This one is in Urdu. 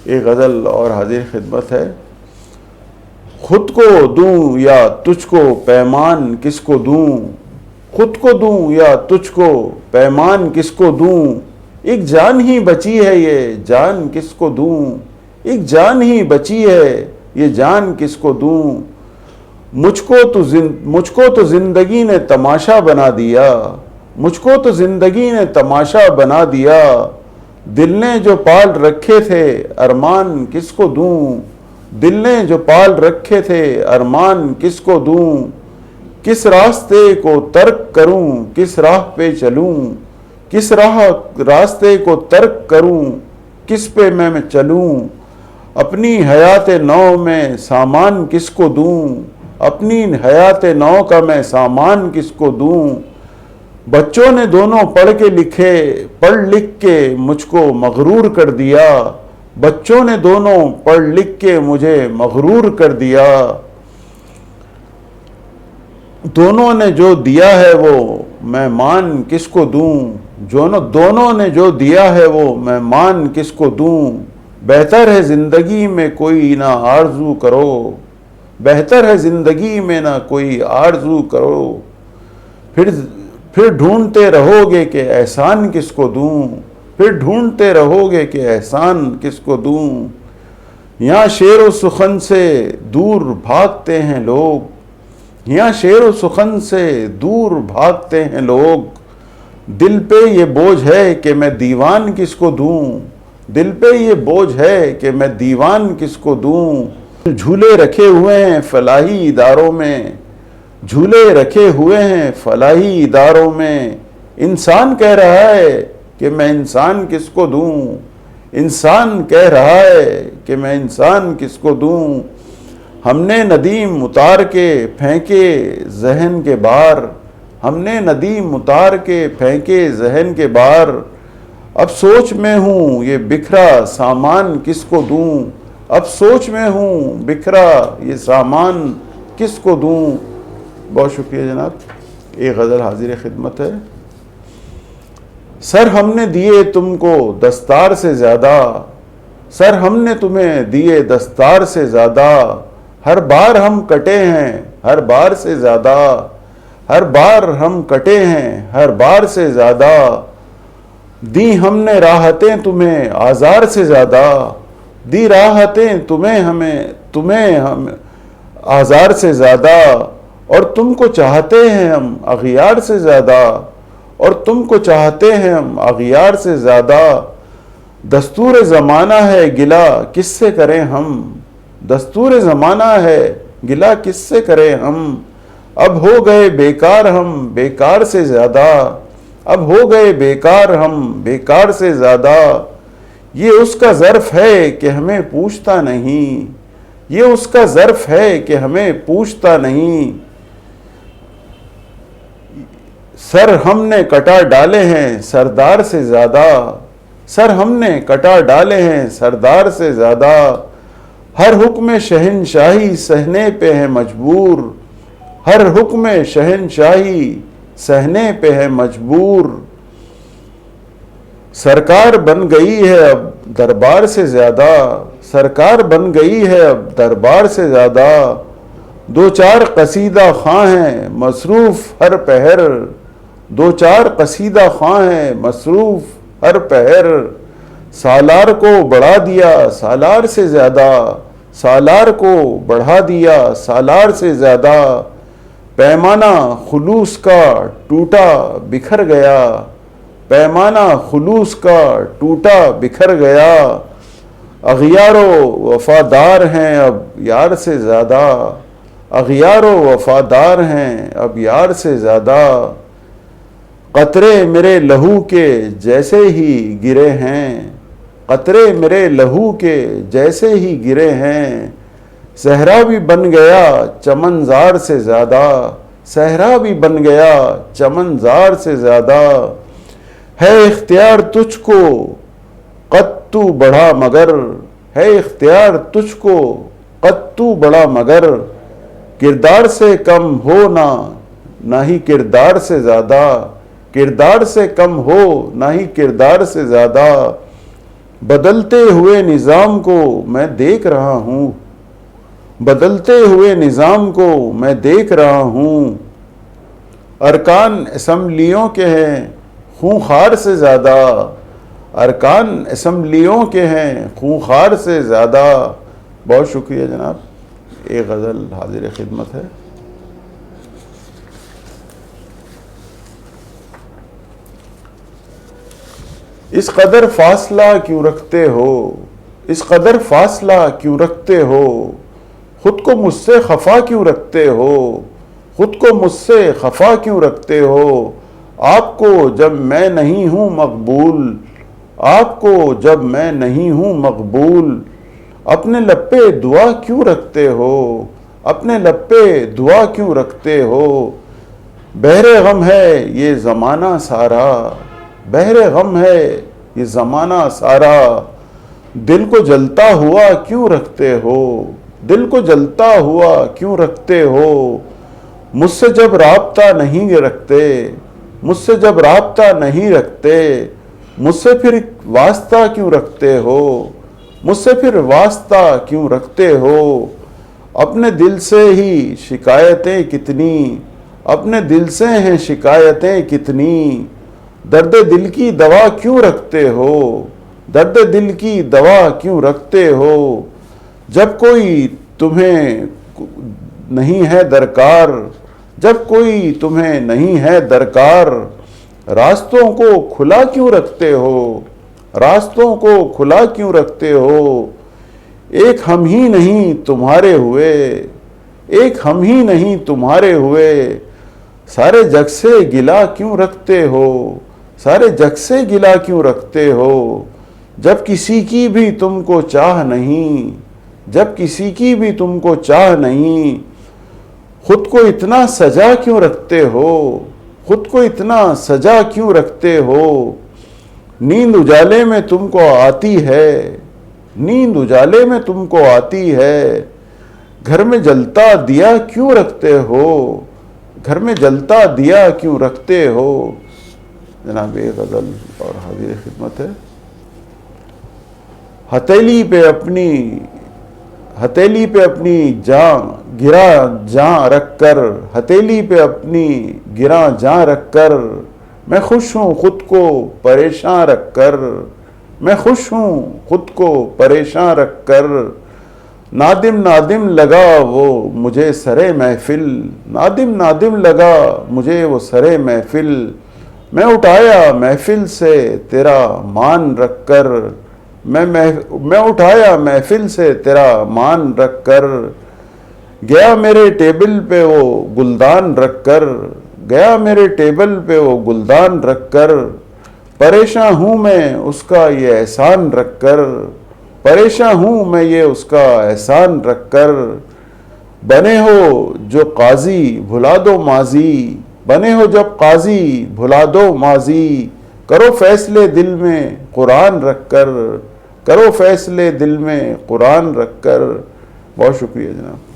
ایک غزل اور حاضر خدمت ہے۔ خود کو دوں یا تجھ کو پیمان کس کو دوں، خود کو دوں یا تجھ کو پیمان کس کو دوں، ایک جان ہی بچی ہے یہ جان کس کو دوں، ایک جان ہی بچی ہے یہ جان کس کو دوں، مجھ کو تو زندگی نے تماشا بنا دیا، مجھ کو تو زندگی نے تماشا بنا دیا، دل نے جو پال رکھے تھے ارمان کس کو دوں، دل نے جو پال رکھے تھے ارمان کس کو دوں، کس راستے کو ترک کروں کس راہ پہ چلوں، کس راستے کو ترک کروں کس پہ میں چلوں، اپنی حیات نو میں سامان کس کو دوں، اپنی حیات نو کا میں سامان کس کو دوں، بچوں نے دونوں پڑھ لکھ کے مجھ کو مغرور کر دیا، بچوں نے دونوں پڑھ لکھ کے مجھے مغرور کر دیا، دونوں نے جو دیا ہے وہ میں مان کس کو دوں، دونوں نے جو دیا ہے وہ میں مان کس کو دوں، بہتر ہے زندگی میں کوئی نہ آرزو کرو، بہتر ہے زندگی میں نہ کوئی آرزو کرو، پھر ڈھونڈتے رہو گے کہ احسان کس کو دوں، پھر ڈھونڈتے رہو گے کہ احسان کس کو دوں، یہاں شعر و سخن سے دور بھاگتے ہیں لوگ، یہاں شعر و سخن سے دور بھاگتے ہیں لوگ، دل پہ یہ بوجھ ہے کہ میں دیوان کس کو دوں، دل پہ یہ بوجھ ہے کہ میں دیوان کس کو دوں، جھولے رکھے ہوئے ہیں فلاحی اداروں میں، جھولے رکھے ہوئے ہیں فلاحی اداروں میں، انسان کہہ رہا ہے کہ میں انسان کس کو دوں، انسان کہہ رہا ہے کہ میں انسان کس کو دوں، ہم نے ندیم اتار کے پھینکے ذہن کے بار، ہم نے ندیم اتار کے پھینکے ذہن کے بار، اب سوچ میں ہوں یہ بکھرا سامان کس کو دوں، اب سوچ میں ہوں بکھرا یہ سامان کس کو دوں۔ بہت شکریہ جناب۔ ایک غزل حاضر خدمت ہے۔ سر ہم نے دیے تم کو دستار سے زیادہ، سر ہم نے تمہیں دیے دستار سے زیادہ، ہر بار ہم کٹے ہیں ہر بار سے زیادہ، ہر بار ہم کٹے ہیں ہر بار سے زیادہ، دی ہم نے راحتیں تمہیں آزار سے زیادہ، دی راحتیں تمہیں ہم آزار سے زیادہ، اور تم کو چاہتے ہیں ہم اغیار سے زیادہ، اور تم کو چاہتے ہیں ہم اغیار سے زیادہ، دستور زمانہ ہے گلہ کس سے کریں ہم، دستور زمانہ ہے گلہ کس سے کریں ہم، اب ہو گئے بیکار ہم بیکار سے زیادہ، اب ہو گئے بیکار ہم بیکار سے زیادہ، یہ اس کا ظرف ہے کہ ہمیں پوچھتا نہیں، یہ اس کا ظرف ہے کہ ہمیں پوچھتا نہیں، سر ہم نے کٹا ڈالے ہیں سردار سے زیادہ، سر ہم نے کٹا ڈالے ہیں سردار سے زیادہ، ہر حکم شہنشاہی سہنے پہ ہے مجبور، ہر حکم شہنشاہی سہنے پہ ہے مجبور، سرکار بن گئی ہے اب دربار سے زیادہ، سرکار بن گئی ہے اب دربار سے زیادہ، دو چار قصیدہ خواں ہیں مصروف ہر پہر، دو چار قصیدہ خواں ہیں مصروف ہر پہر، سالار کو بڑھا دیا سالار سے زیادہ، سالار کو بڑھا دیا سالار سے زیادہ، پیمانہ خلوص کا ٹوٹا بکھر گیا، پیمانہ خلوص کا ٹوٹا بکھر گیا، اغیار و وفادار ہیں اب یار سے زیادہ، اغیار و وفادار ہیں اب یار سے زیادہ، قطرے میرے لہو کے جیسے ہی گرے ہیں، قطرے میرے لہو کے جیسے ہی گرے ہیں، صحرا بھی بن گیا چمن زار سے زیادہ، صحرا بھی بن گیا چمن زار سے زیادہ، ہے اختیار تجھ کو قد تو بڑھا مگر، ہے اختیار تجھ کو قد تو بڑھا مگر، کردار سے کم ہو نہ ہی کردار سے زیادہ، کردار سے کم ہو نہ ہی کردار سے زیادہ، بدلتے ہوئے نظام کو میں دیکھ رہا ہوں، بدلتے ہوئے نظام کو میں دیکھ رہا ہوں، ارکان اسمبلیوں کے ہیں خونخوار سے زیادہ، ارکان اسمبلیوں کے ہیں خونخوار سے زیادہ۔ بہت شکریہ جناب، ایک غزل حاضر خدمت ہے۔ اس قدر فاصلہ کیوں رکھتے ہو، اس قدر فاصلہ کیوں رکھتے ہو، خود کو مجھ سے خفا کیوں رکھتے ہو، خود کو مجھ سے خفا کیوں رکھتے ہو، آپ کو جب میں نہیں ہوں مقبول، آپ کو جب میں نہیں ہوں مقبول، اپنے لب پہ دعا کیوں رکھتے ہو، اپنے لب پہ دعا کیوں رکھتے ہو، بحر غم ہے یہ زمانہ سارا، بحر غم ہے یہ زمانہ سارا، دل کو جلتا ہوا کیوں رکھتے ہو، دل کو جلتا ہوا کیوں رکھتے ہو، مجھ سے جب رابطہ نہیں رکھتے، مجھ سے جب رابطہ نہیں رکھتے، مجھ سے پھر واسطہ کیوں رکھتے ہو، مجھ سے پھر واسطہ کیوں رکھتے ہو، اپنے دل سے ہی شکایتیں کتنی، اپنے دل سے ہیں شکایتیں کتنی، درد دل کی دوا کیوں رکھتے ہو، درد دل کی دوا کیوں رکھتے ہو، جب کوئی تمہیں نہیں ہے درکار، جب کوئی تمہیں نہیں ہے درکار، راستوں کو کھلا کیوں رکھتے ہو، راستوں کو کھلا کیوں رکھتے ہو، ایک ہم ہی نہیں تمہارے ہوئے، ایک ہم ہی نہیں تمہارے ہوئے، سارے جگ سے گلہ کیوں رکھتے ہو، سارے جگ سے گلہ کیوں رکھتے ہو، جب کسی کی بھی تم کو چاہ نہیں، جب کسی کی بھی تم کو چاہ نہیں، خود کو اتنا سجا کیوں رکھتے ہو، خود کو اتنا سجا کیوں رکھتے ہو، نیند اجالے میں تم کو آتی ہے، نیند اجالے میں تم کو آتی ہے، گھر میں جلتا دیا کیوں رکھتے ہو، گھر میں جلتا دیا کیوں رکھتے ہو۔ جناب یہ غزل اور حاضر خدمت ہے۔ ہتھیلی پہ اپنی جاں گرا جاں رکھ کر، ہتھیلی پہ اپنی گرا جاں رکھ کر، میں خوش ہوں خود کو پریشاں رکھ کر، میں خوش ہوں خود کو پریشاں رکھ کر، نادم نادم لگا وہ مجھے سرے محفل، نادم نادم لگا مجھے وہ سرے محفل، میں اٹھایا محفل سے تیرا مان رکھ کر، میں اٹھایا محفل سے تیرا مان رکھ کر، گیا میرے ٹیبل پہ وہ گلدان رکھ کر، گیا میرے ٹیبل پہ وہ گلدان رکھ کر، پریشاں ہوں میں اس کا یہ احسان رکھ کر، پریشاں ہوں میں یہ اس کا احسان رکھ کر، بنے ہو جو قاضی بھلا دو ماضی، بنے ہو جب قاضی بھلا دو ماضی، کرو فیصلے دل میں قرآن رکھ کر، کرو فیصلے دل میں قرآن رکھ کر۔ بہت شکریہ جناب۔